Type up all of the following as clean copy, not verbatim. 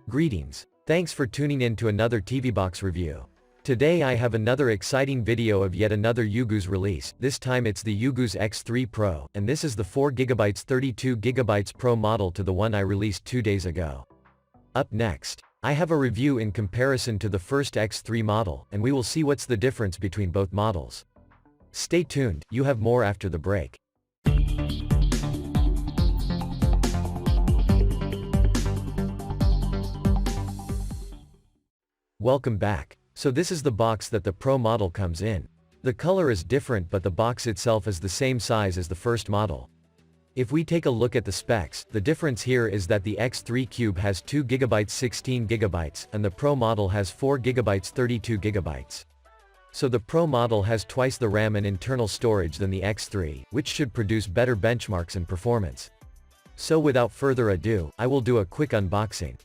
Greetings. Thanks for tuning in to another TV box review. Today I have another exciting video of yet another Ugoos release. This time it's the Ugoos X3 Pro, and this is the 4GB 32GB Pro model to the one I released 2 days ago. Up next, I have a review in comparison to the first X3 model, and we will see what's the difference between both models. Stay tuned, you have more after the break. Welcome back. So this is the box that the Pro model comes in. The color is different but the box itself is the same size as the first model. If we take a look at the specs, the difference here is that the X3 Cube has 2GB 16GB, and the Pro model has 4GB 32GB. So the Pro model has twice the RAM and internal storage than the X3, which should produce better benchmarks and performance. So without further ado, I will do a quick unboxing.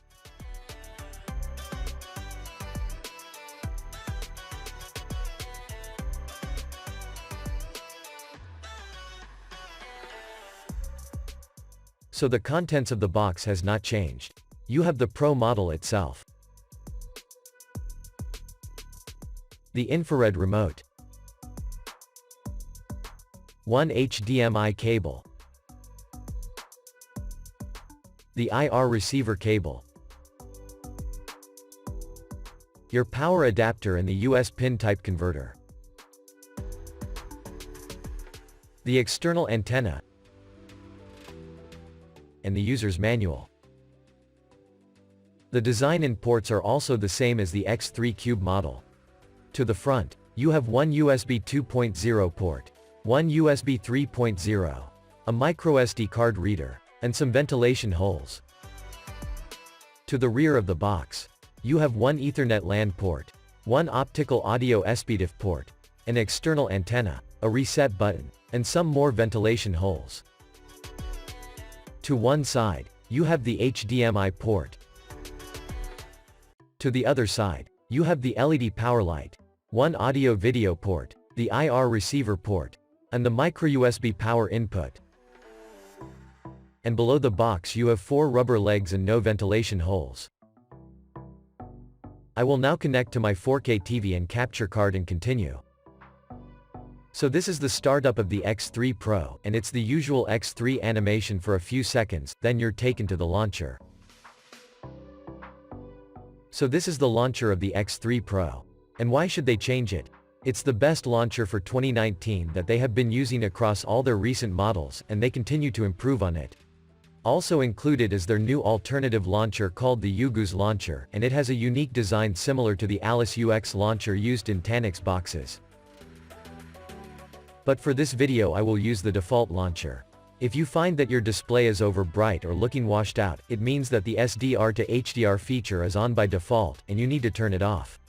So the contents of the box has not changed. You have the Pro model itself, the infrared remote, one HDMI cable, the IR receiver cable, your power adapter and the US pin type converter, the external antenna, and the user's manual. The design and ports are also the same as the X3 Cube model. To the front, you have one USB 2.0 port, one USB 3.0, a microSD card reader, and some ventilation holes. To the rear of the box, you have one Ethernet LAN port, one optical audio SPDIF port, an external antenna, a reset button, and some more ventilation holes. To one side, you have the HDMI port. To the other side, you have the LED power light, one audio-video port, the IR receiver port, and the micro-USB power input. And below the box you have 4 rubber legs and no ventilation holes. I will now connect to my 4K TV and capture card and continue. So this is the startup of the X3 Pro, and it's the usual X3 animation for a few seconds, then you're taken to the launcher. So this is the launcher of the X3 Pro. And why should they change it? It's the best launcher for 2019 that they have been using across all their recent models, and they continue to improve on it. Also included is their new alternative launcher called the Ugoos launcher, and it has a unique design similar to the Alice UX launcher used in Tanix boxes. But for this video I will use the default launcher. If you find that your display is over bright or looking washed out, it means that the SDR to HDR feature is on by default, and you need to turn it off.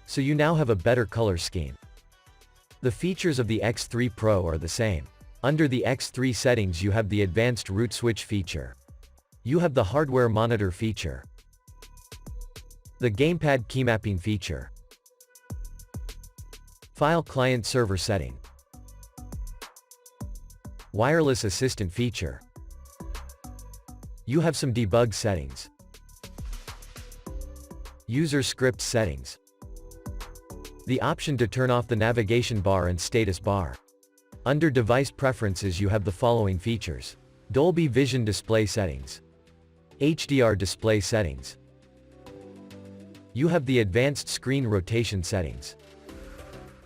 So you now have a better color scheme. The features of the X3 Pro are the same. Under the X3 settings you have the advanced root switch feature. You have the hardware monitor feature, the gamepad key mapping feature, file client server setting, wireless assistant feature. You have some debug settings, user script settings, the option to turn off the navigation bar and status bar. Under device preferences you have the following features: Dolby Vision display settings, HDR display settings. You have the advanced screen rotation settings,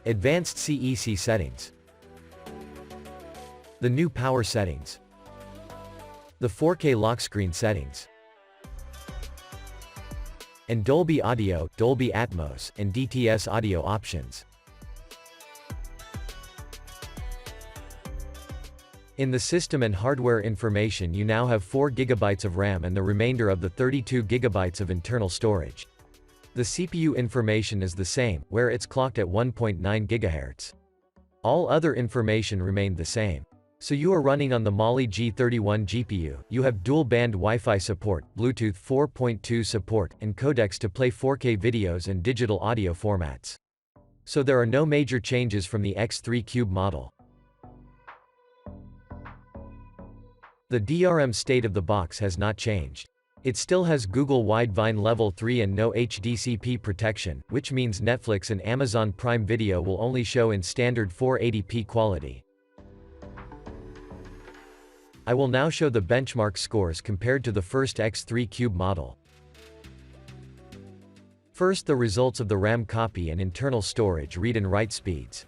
advanced CEC settings, the new power settings, the 4K lock screen settings, and Dolby Audio, Dolby Atmos, and DTS audio options. In the system and hardware information you now have 4GB of RAM and the remainder of the 32GB of internal storage. The CPU information is the same, where it's clocked at 1.9 GHz. All other information remained the same. So you are running on the Mali G31 GPU, you have dual-band Wi-Fi support, Bluetooth 4.2 support, and codecs to play 4K videos and digital audio formats. So there are no major changes from the X3 Cube model. The DRM state of the box has not changed. It still has Google Widevine Level 3 and no HDCP protection, which means Netflix and Amazon Prime Video will only show in standard 480p quality. I will now show the benchmark scores compared to the first X3 Cube model. First, the results of the RAM copy and internal storage read and write speeds.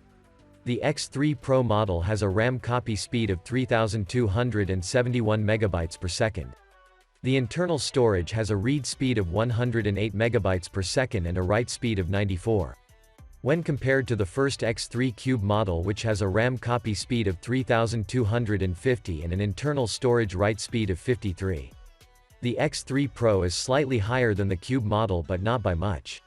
The X3 Pro model has a RAM copy speed of 3271 megabytes per second. The internal storage has a read speed of 108 megabytes per second and a write speed of 94. When compared to the first X3 Cube model, which has a RAM copy speed of 3250 and an internal storage write speed of 53. The X3 Pro is slightly higher than the Cube model but not by much.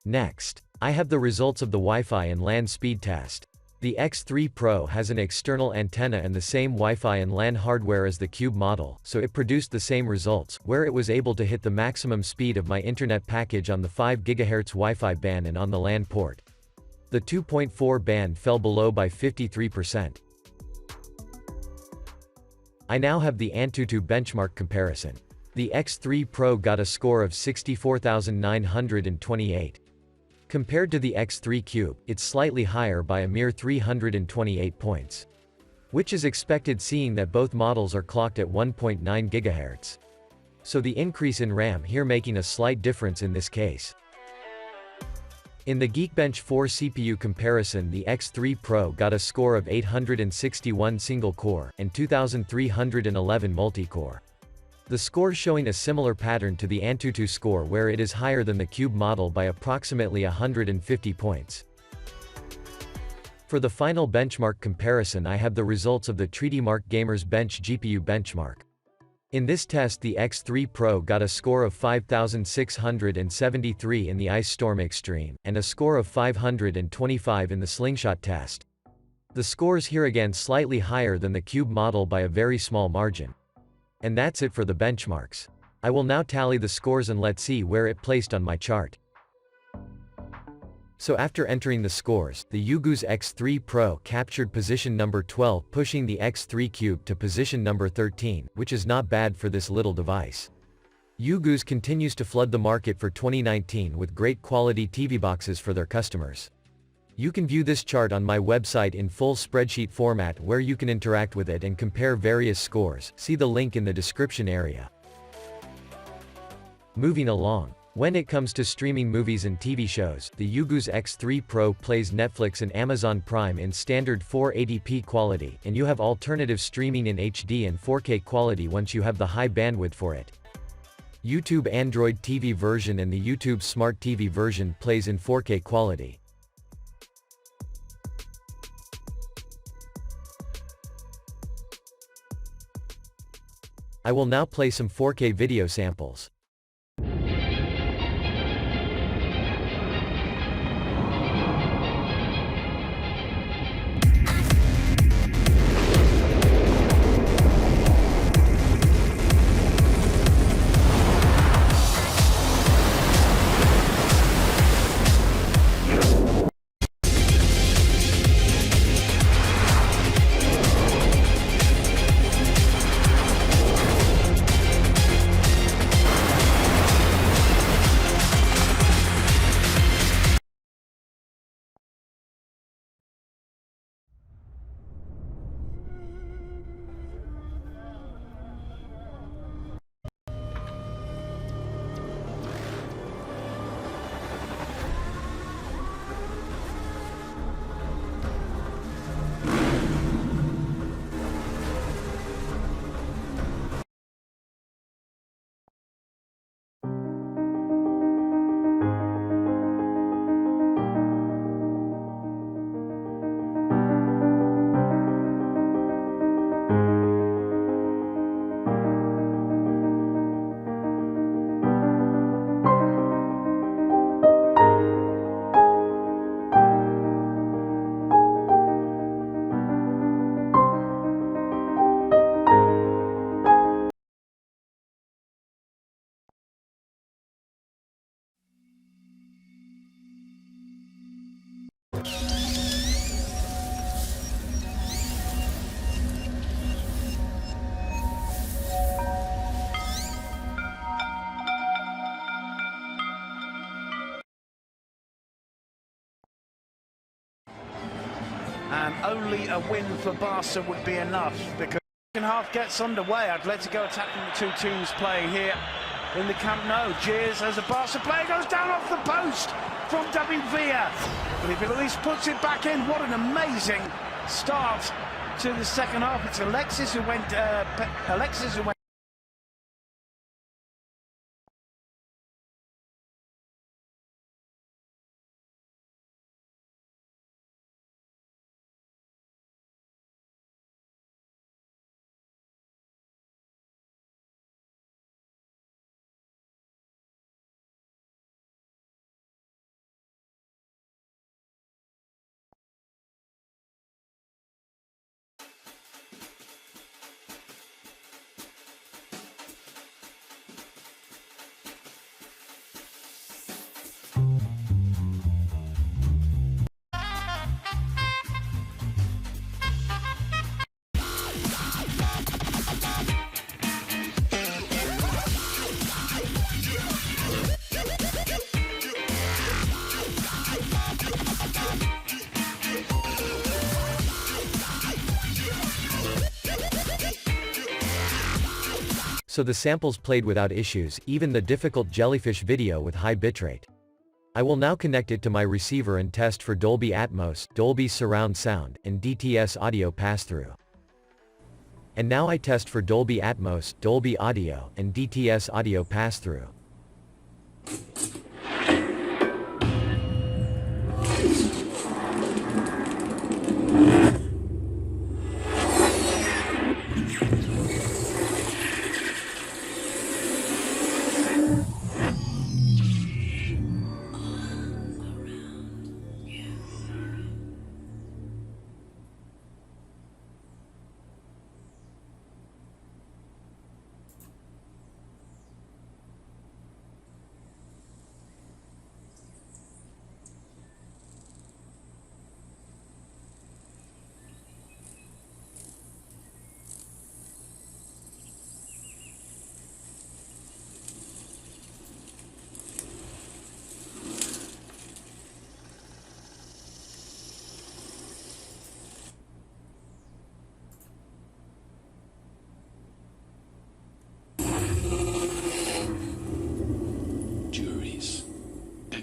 Next, I have the results of the Wi-Fi and LAN speed test. The X3 Pro has an external antenna and the same Wi-Fi and LAN hardware as the Cube model, so it produced the same results, where it was able to hit the maximum speed of my internet package on the 5 GHz Wi-Fi band and on the LAN port. The 2.4 band fell below by 53%. I now have the Antutu benchmark comparison. The X3 Pro got a score of 64,928. Compared to the X3 Cube, it's slightly higher by a mere 328 points. Which is expected seeing that both models are clocked at 1.9 GHz. So the increase in RAM here making a slight difference in this case. In the Geekbench 4 CPU comparison, the X3 Pro got a score of 861 single-core, and 2311 multi-core. The score showing a similar pattern to the Antutu score where it is higher than the Cube model by approximately 150 points. For the final benchmark comparison, I have the results of the TreatyMark Gamers Bench GPU benchmark. In this test, the X3 Pro got a score of 5,673 in the Ice Storm Extreme, and a score of 525 in the Sling Shot test. The scores here again slightly higher than the Cube model by a very small margin. And that's it for the benchmarks. I will now tally the scores and let's see where it placed on my chart. So after entering the scores, the Ugoos X3 Pro captured position number 12, pushing the X3 Cube to position number 13, which is not bad for this little device. Ugoos continues to flood the market for 2019 with great quality TV boxes for their customers. You can view this chart on my website in full spreadsheet format where you can interact with it and compare various scores. See the link in the description area. Moving along. When it comes to streaming movies and TV shows, the Ugoos X3 Pro plays Netflix and Amazon Prime in standard 480p quality, and you have alternative streaming in HD and 4K quality once you have the high bandwidth for it. YouTube Android TV version and the YouTube Smart TV version plays in 4K quality. I will now play some 4K video samples. and only a win for Barca would be enough, because the second half gets underway. Atletico attacking the two teams playing here in the Camp Nou. Jeers as a Barca player goes down off the post from David Villa, but if he at least puts it back in, what an amazing start to the second half. It's Alexis who went So the samples played without issues, even the difficult jellyfish video with high bitrate. I will now connect it to my receiver and test for Dolby Atmos, Dolby Surround Sound, and DTS audio passthrough. And now I test for Dolby Atmos, Dolby Audio, and DTS audio passthrough.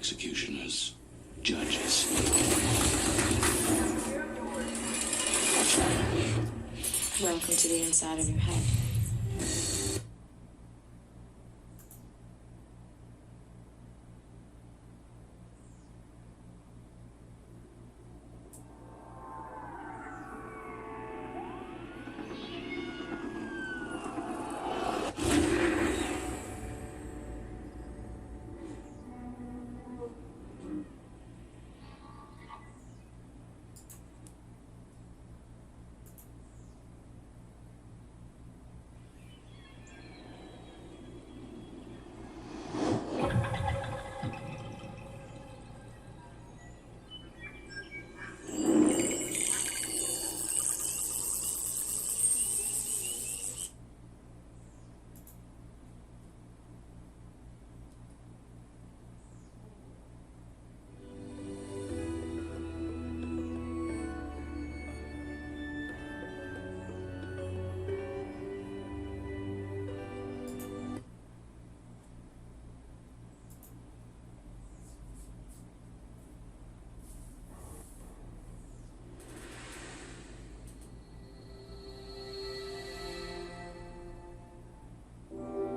Executioners, judges. Welcome to the inside of your head.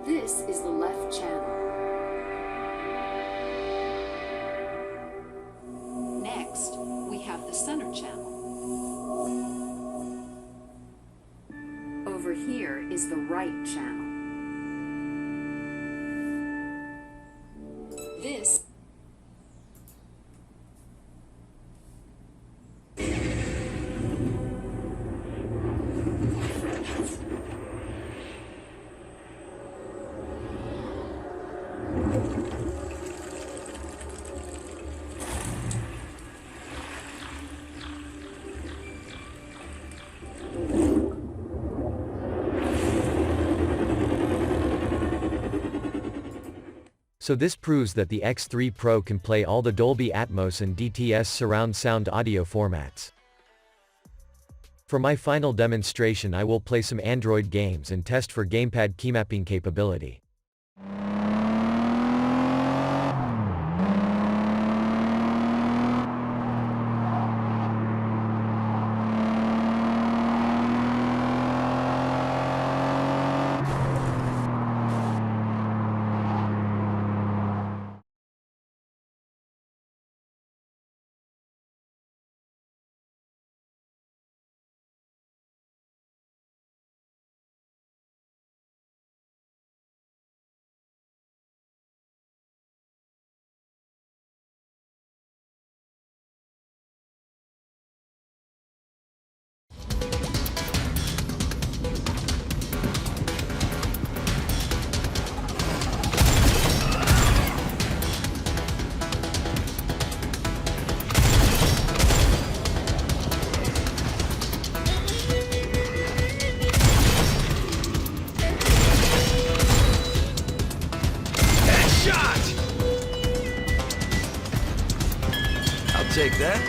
This is the left channel. Next, we have the center channel. Over here is the right channel. This So this proves that the X3 Pro can play all the Dolby Atmos and DTS surround sound audio formats. For my final demonstration I will play some Android games and test for gamepad keymapping capability. Take that.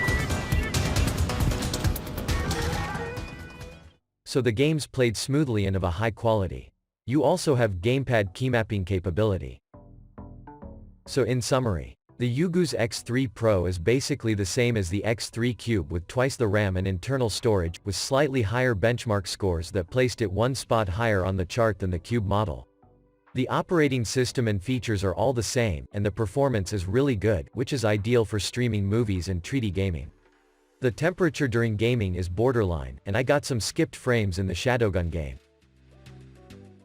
So the games played smoothly and of a high quality. You also have gamepad keymapping capability. So in summary, the Ugoos X3 Pro is basically the same as the X3 Cube with twice the RAM and internal storage, with slightly higher benchmark scores that placed it one spot higher on the chart than the Cube model. The operating system and features are all the same, and the performance is really good, which is ideal for streaming movies and 3D gaming. The temperature during gaming is borderline, and I got some skipped frames in the Shadowgun game.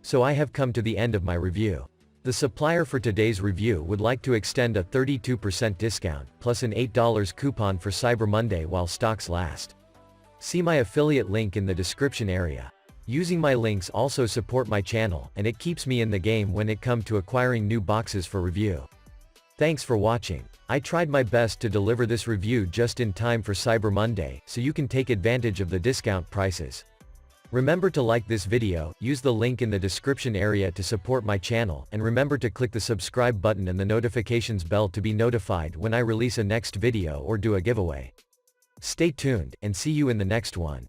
So I have come to the end of my review. The supplier for today's review would like to extend a 32% discount, plus an $8 coupon for Cyber Monday while stocks last. See my affiliate link in the description area. Using my links also support my channel, and it keeps me in the game when it comes to acquiring new boxes for review. Thanks for watching. I tried my best to deliver this review just in time for Cyber Monday, so you can take advantage of the discount prices. Remember to like this video, use the link in the description area to support my channel, and remember to click the subscribe button and the notifications bell to be notified when I release a next video or do a giveaway. Stay tuned, and see you in the next one.